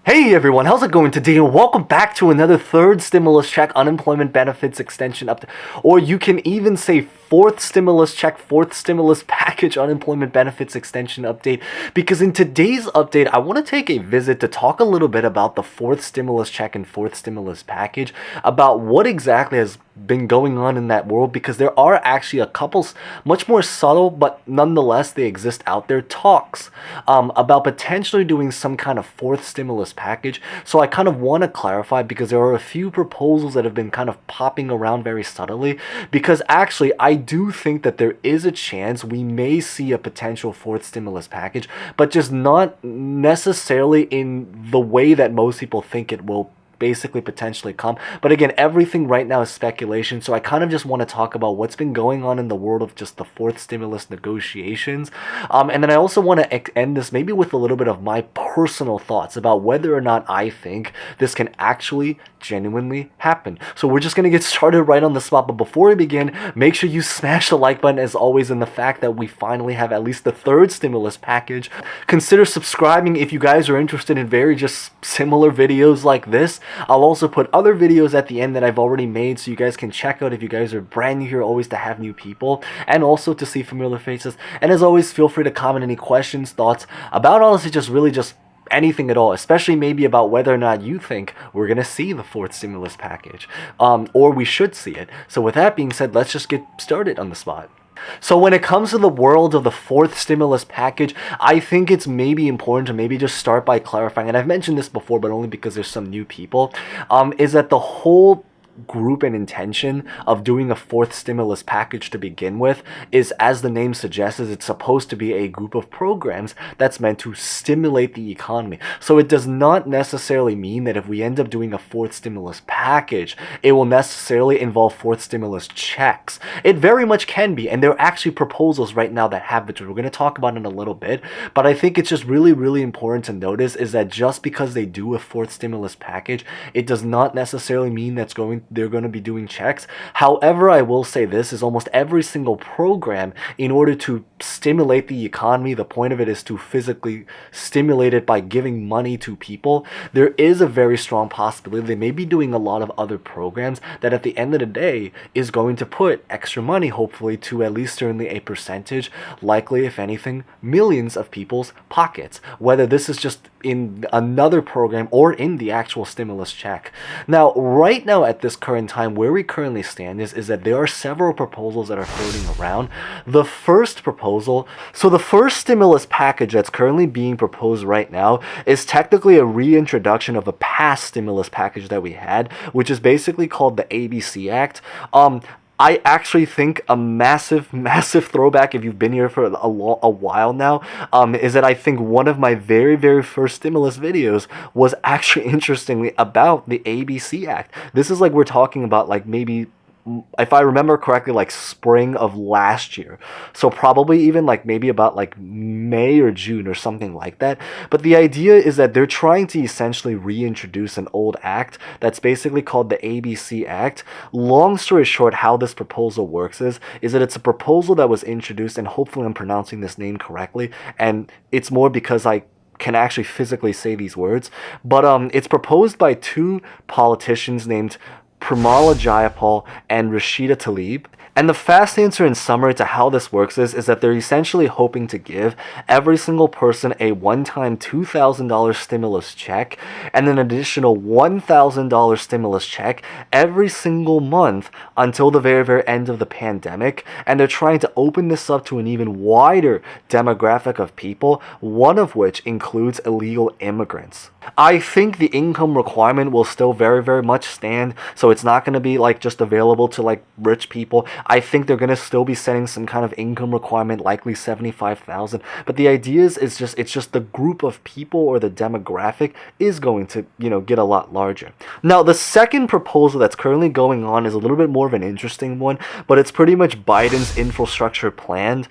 Hey everyone, how's it going today? And welcome back to another third stimulus check unemployment benefits extension update. Or you can even say fourth stimulus check, fourth stimulus package unemployment benefits extension update. Because in today's update, I want to take a visit to talk a little bit about the fourth stimulus check and fourth stimulus package, about what exactly has been going on in that world, because there are actually a couple much more subtle, but nonetheless they exist out there, talks about potentially doing some kind of fourth stimulus package. So I kind of want to clarify, because there are a few proposals that have been kind of popping around very subtly, because actually I do think that there is a chance we may see a potential fourth stimulus package, but just not necessarily in the way that most people think it will basically potentially come. But again, everything right now is speculation, so I kind of just want to talk about what's been going on in the world of just the fourth stimulus negotiations. And then I also want to end this maybe with a little bit of my personal thoughts about whether or not I think this can actually genuinely happen. So we're just going to get started right on the spot. But before we begin, make sure you smash the like button as always, and the fact that we finally have at least the third stimulus package. Consider subscribing if you guys are interested in very just similar videos like this. I'll also put other videos at the end that I've already made, so you guys can check out if you guys are brand new here, always to have new people, and also to see familiar faces. And as always, feel free to comment any questions, thoughts about honestly just anything at all, especially maybe about whether or not you think we're going to see the fourth stimulus package, or we should see it. So with that being said, let's just get started on the spot. So when it comes to the world of the fourth stimulus package, I think it's maybe important to maybe just start by clarifying, and I've mentioned this before, but only because there's some new people, is that the whole group and intention of doing a fourth stimulus package to begin with is, as the name suggests, it's supposed to be a group of programs that's meant to stimulate the economy. So it does not necessarily mean that if we end up doing a fourth stimulus package, it will necessarily involve fourth stimulus checks. It very much can be, and there are actually proposals right now that have, which we're going to talk about in a little bit. But I think it's just really important to notice is that just because they do a fourth stimulus package, it does not necessarily mean they're going to be doing checks. However, I will say this is almost every single program, in order to stimulate the economy, the point of it is to physically stimulate it by giving money to people. There is a very strong possibility they may be doing a lot of other programs that at the end of the day is going to put extra money, hopefully, to at least certainly a percentage, likely if anything, millions of people's pockets, whether this is just in another program or in the actual stimulus check. Now, right now at this current time, where we currently stand is that there are several proposals that are floating around. The first proposal, so the first stimulus package that's currently being proposed right now is technically a reintroduction of a past stimulus package that we had, which is basically called the ABC Act. I actually think a massive throwback, if you've been here for a while now, is that I think one of my very first stimulus videos was actually, interestingly, about the ABC Act. This is like, we're talking about like maybe, if I remember correctly, like spring of last year. So probably even like maybe about like May or June or something like that. But the idea is that they're trying to essentially reintroduce an old act that's basically called the ABC Act. Long story short, how this proposal works is that it's a proposal that was introduced, and hopefully I'm pronouncing this name correctly, and it's more because I can actually physically say these words, but it's proposed by two politicians named Pramila Jayapal and Rashida Tlaib. And the fast answer in summary to how this works is that they're essentially hoping to give every single person a one-time $2,000 stimulus check and an additional $1,000 stimulus check every single month until the very end of the pandemic. And they're trying to open this up to an even wider demographic of people, one of which includes illegal immigrants. I think the income requirement will still very much stand, so it's not going to be like just available to like rich people. I think they're going to still be setting some kind of income requirement, likely 75,000. But the idea is it's just the group of people, or the demographic, is going to, get a lot larger. Now, the second proposal that's currently going on is a little bit more of an interesting one, but it's pretty much Biden's infrastructure plan.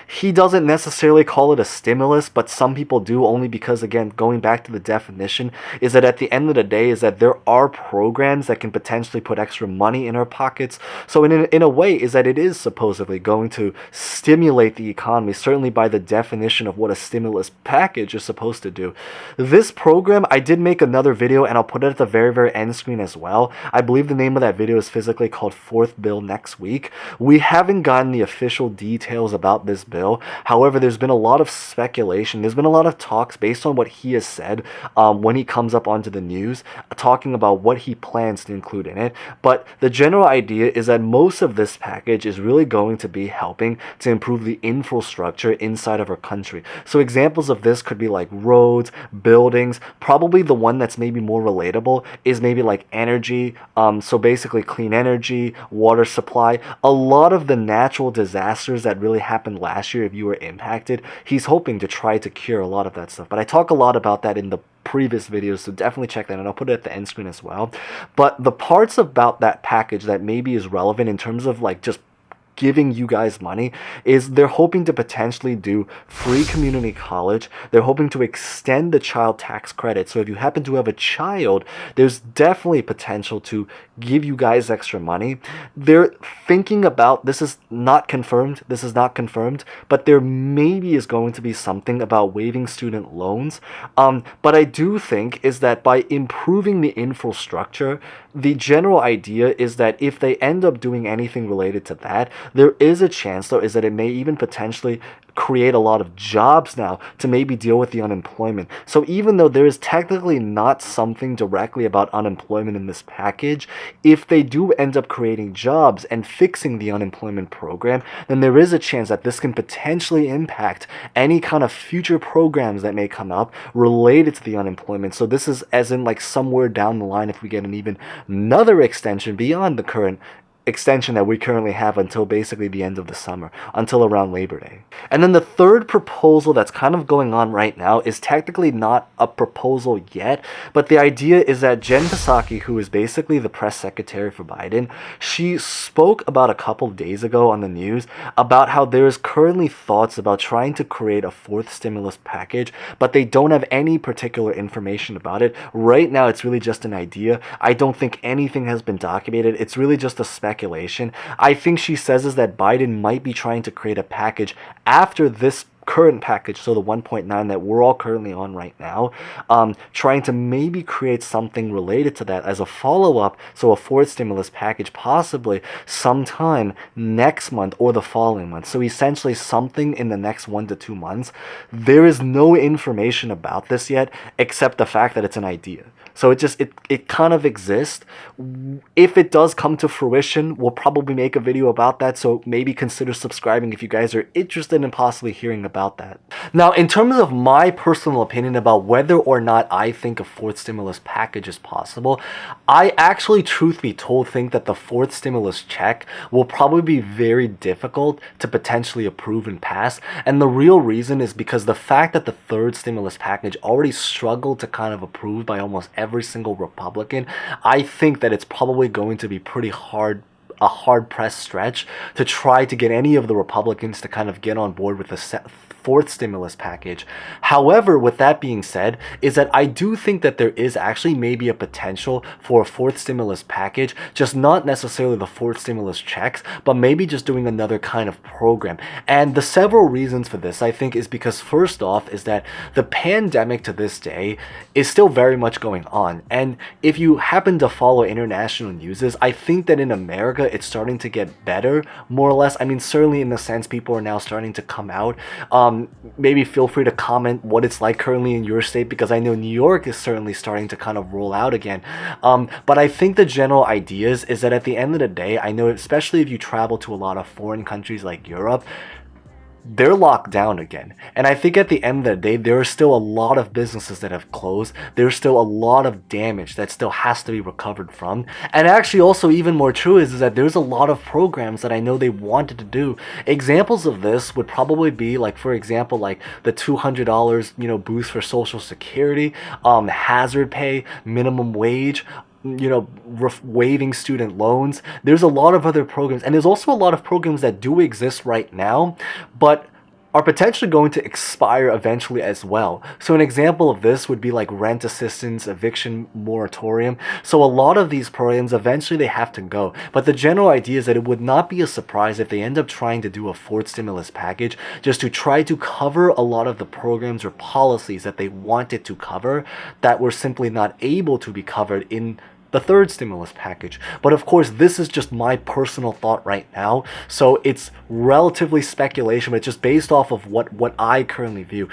He doesn't necessarily call it a stimulus, but some people do, only because, again, going back to the definition, is that at the end of the day is that there are programs that can potentially potentially put extra money in our pockets. So in a way is that it is supposedly going to stimulate the economy, certainly by the definition of what a stimulus package is supposed to do. This program, I did make another video and I'll put it at the very end screen as well. I believe the name of that video is physically called Fourth Bill Next Week. We haven't gotten the official details about this bill. However, there's been a lot of speculation. There's been a lot of talks based on what he has said when he comes up onto the news, talking about what he plans to include in it. But the general idea is that most of this package is really going to be helping to improve the infrastructure inside of our country. So examples of this could be like roads, buildings. Probably the one that's maybe more relatable is maybe like energy. So basically clean energy, water supply. A lot of the natural disasters that really happened last year, if you were impacted, he's hoping to try to cure a lot of that stuff. But I talk a lot about that in the previous videos, so definitely check that, and I'll put it at the end screen as well. But the parts about that package that maybe is relevant in terms of like just giving you guys money is they're hoping to potentially do free community college. They're hoping to extend the child tax credit. So if you happen to have a child, there's definitely potential to give you guys extra money. They're thinking about, this is not confirmed, but there maybe is going to be something about waiving student loans. But I do think is that by improving the infrastructure, the general idea is that if they end up doing anything related to that, there is a chance, though, is that it may even potentially create a lot of jobs now to maybe deal with the unemployment. So even though there is technically not something directly about unemployment in this package, if they do end up creating jobs and fixing the unemployment program, then there is a chance that this can potentially impact any kind of future programs that may come up related to the unemployment. So this is as in like somewhere down the line, if we get an even another extension beyond the current extension that we currently have until basically the end of the summer, until around Labor Day. And then the third proposal that's kind of going on right now is technically not a proposal yet, but the idea is that Jen Psaki, who is basically the press secretary for Biden, she spoke about a couple days ago on the news about how there is currently thoughts about trying to create a fourth stimulus package, but they don't have any particular information about it. Right now, it's really just an idea. I don't think anything has been documented. It's really just a speculation. I think she says is that Biden might be trying to create a package after this current package, so the 1.9 that we're all currently on right now, trying to maybe create something related to that as a follow-up, so a fourth stimulus package possibly sometime next month or the following month. So essentially something in the next 1 to 2 months. There is no information about this yet except the fact that it's an idea. So it kind of exists. If it does come to fruition, we'll probably make a video about that, so maybe consider subscribing if you guys are interested in possibly hearing about that. Now, in terms of my personal opinion about whether or not I think a fourth stimulus package is possible, I actually, truth be told, think that the fourth stimulus check will probably be very difficult to potentially approve and pass. And the real reason is because the fact that the third stimulus package already struggled to kind of approve by almost every single Republican, I think that it's probably going to be pretty hard, a hard-pressed stretch to try to get any of the Republicans to kind of get on board with the fourth stimulus package. However, with that being said, is that I do think that there is actually maybe a potential for a fourth stimulus package, just not necessarily the fourth stimulus checks, but maybe just doing another kind of program. And the several reasons for this, I think, is because first off is that the pandemic to this day is still very much going on. And if you happen to follow international news, I think that in America, it's starting to get better, more or less. I mean, certainly in the sense people are now starting to come out. Maybe feel free to comment what it's like currently in your state, because I know New York is certainly starting to kind of roll out again. But I think the general idea is that at the end of the day, I know especially if you travel to a lot of foreign countries like Europe, they're locked down again. And I think at the end of the day, there are still a lot of businesses that have closed. There's still a lot of damage that still has to be recovered from. And actually also even more true is that there's a lot of programs that I know they wanted to do. Examples of this would probably be like, for example, like the $200, boost for Social Security, hazard pay, minimum wage, waiving student loans. There's a lot of other programs, and there's also a lot of programs that do exist right now, but are potentially going to expire eventually as well. So an example of this would be like rent assistance, eviction moratorium. So a lot of these programs eventually they have to go. But the general idea is that it would not be a surprise if they end up trying to do a fourth stimulus package just to try to cover a lot of the programs or policies that they wanted to cover that were simply not able to be covered in the third stimulus package. But of course, this is just my personal thought right now. So it's relatively speculation, but it's just based off of what I currently view.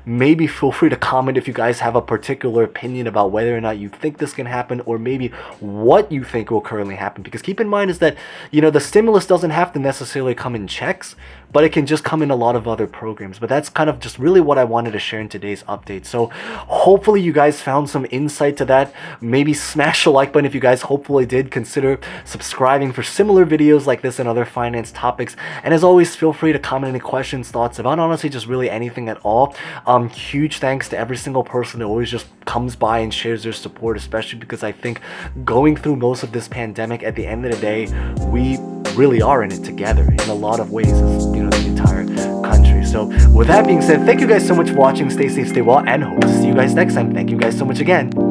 Maybe feel free to comment if you guys have a particular opinion about whether or not you think this can happen, or maybe what you think will currently happen. Because keep in mind is that, you know, the stimulus doesn't have to necessarily come in checks, but it can just come in a lot of other programs. But that's kind of just really what I wanted to share in today's update. So hopefully you guys found some insight to that. Maybe smash the like button if you guys hopefully did. Consider subscribing for similar videos like this and other finance topics. And as always, feel free to comment any questions, thoughts about honestly just really anything at all. Huge thanks to every single person that always just comes by and shares their support, especially because I think going through most of this pandemic, at the end of the day, we really are in it together in a lot of ways, as you know, the entire country. So with that being said, thank you guys so much for watching. Stay safe, stay well, and hope to see you guys next time. Thank you guys so much again.